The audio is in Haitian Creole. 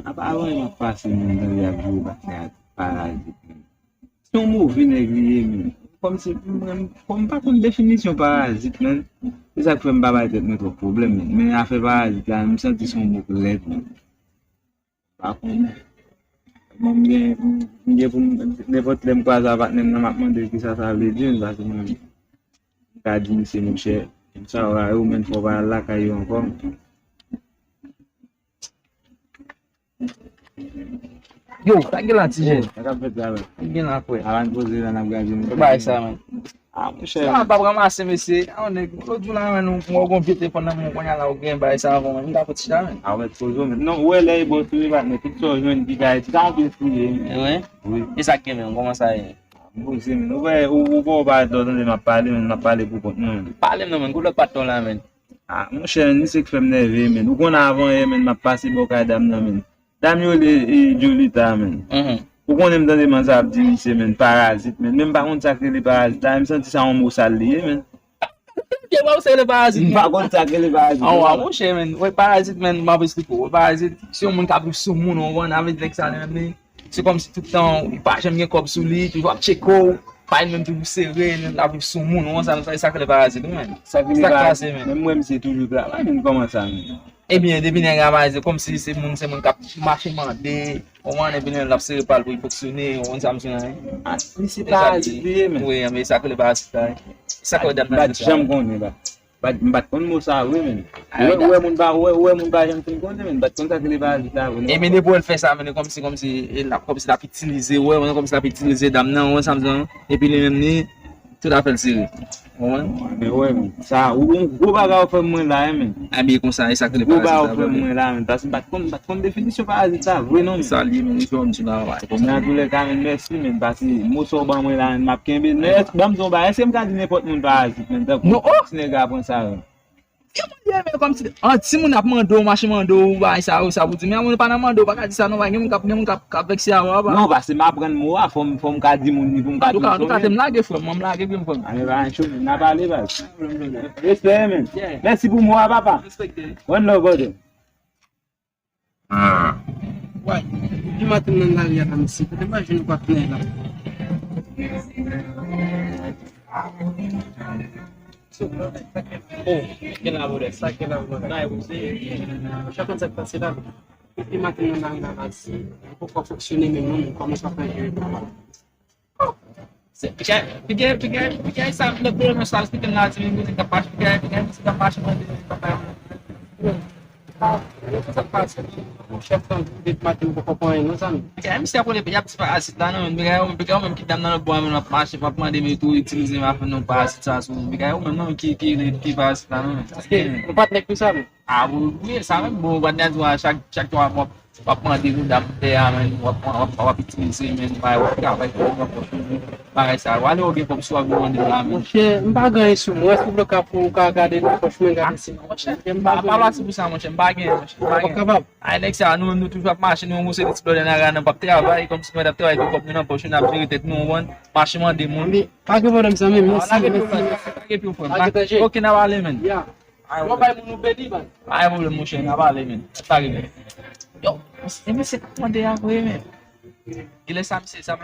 Avant yon pase men dan yon jou bakte parazit men. Son mou vine griye men. Kom pa kon definisyon parazit men. Se sa kwen mba bay tet men to problem men. Men a fe parazit la, m senti son mou klet men. Pa kon. Mwen pou nepot lem kwa zavat nem nan makman de ki sa vle diyon. Basi mwen kadi se mou chè. Sa wè ou men fò ba la kay yon kom. Yo, tá aqui lá, TG. Tá capetado. Aqui lá, pô. Alan pose lá na gazinha. Vai, essa, mano. Ah, puxa. Ah, pra massa, MC. Aonde? Todo lá, mano, com algum telefone na mão, lá alguém, vai, essa, mano. Não dá pra te dar, mano. Ah, mas pose, mano. Não, o ele aí botou e vai, mas tudo só jogo de gás. Tá um pouco de. É? Oui. Esse aqui mesmo, vamos sair. Você, mano. O vou vai todo onde na palha por conta, mano. Palha, não, mano. Gula patrão lá, mano. Ah, mon cher, ni se que fait me lever, mano. O qu'on a avant, mano, m'a passé boca dame, mano. Dame yo le Julita, mano. Ou qu'on aime donner man ça dit c'est men parasite men même pas on sacré les parasites là me senti ça en mot sali men Que vai ser le parasite pas on sacré les parasites ah mon cher men ouais parasite men m'a expliqué o parasite si on monde cap sur moun on avec ça même c'est comme si tout le temps il pas jamais comme sous lui tu vois checker pas même tout serré la vivre sur moun on ça que le parasite men ça même moi c'est toujours là mais comment ça eh bien depuis les gars comme si c'est moun cap marcher mandé on a bien la cérébrale pour fonctionner on ça me c'est parasite oui mais ça que le parasite ça que d'abord j'aime connait bat kon mo ça oui men ouais mon ba j'aime connait men bat kon ça que les parasites là et mais pour faire ça comme si la utiliser ouais comme si la utiliser dame non on ça me et puis les même tout à fait sérieux. Mais ouais, ça, ou baga ou fait moins là, men. Ah bien comme ça, ça que les parasites. Ou baga ou fait moins là, men. Parce que bat comme définition parasite ça, vrai non. Ça lié, mais il faut un petit là, ouais. Comme dans tous les cas, merci, men. Parce que moi so ban moi là, m'a kembe. Mais bam zon ba, est-ce que m'ka di n'importe moun parasite, men. Non, oh, ce nèg a prend ça. Comme si mon a mando marché mando va ça vous dit mais on pas na mando pas dire ça non va mon cap avec ça non parce que m'a prendre moi faut me ka di mon niveau m'ka tout cas me laguer frère moi me laguer bien frère allez va chaud n'a pas aller va respect men merci pour moi papa respecté one love god ouais du matin nan la ya tam si peut imagine quoi plein là oh, que labore, ça que labore. Là, vous savez, chacun de cette passé là. Et maintenant, on a aussi, pourquoi fonctionner maintenant, comment ça fait gérer. Porque ça le problème ça c'est que là tu me dis capaz porque capaz de Essa parte, o chefe de matou um pouco aí, não sabe? É, me sempre pegar para assistir não, pegar mesmo que dá na boa na parte para mandar me tu utilizar mais não para assistir só, pegar o mesmo que vai assistir não. O patrão que sabe? Ah, o sabe bom, quando a chaque uma para mandar no da terra, para utilizar mesmo vai para essa, olha alguém como sua grande lá. Você não paga isso, não é sobre o capo, carga dele, não pode me assim. Para se buscar muito baguinha, aí nem que ça não tu vai marcher não você explorar na gana para trabalhar como se não era trabalhar como não pode na priorité não one marcher de mundo paga por isso mesmo ok na vale men vou vai no pedi vai aí vou motion na vale men tá aqui yo você me se mandei água men ele sabe se sabe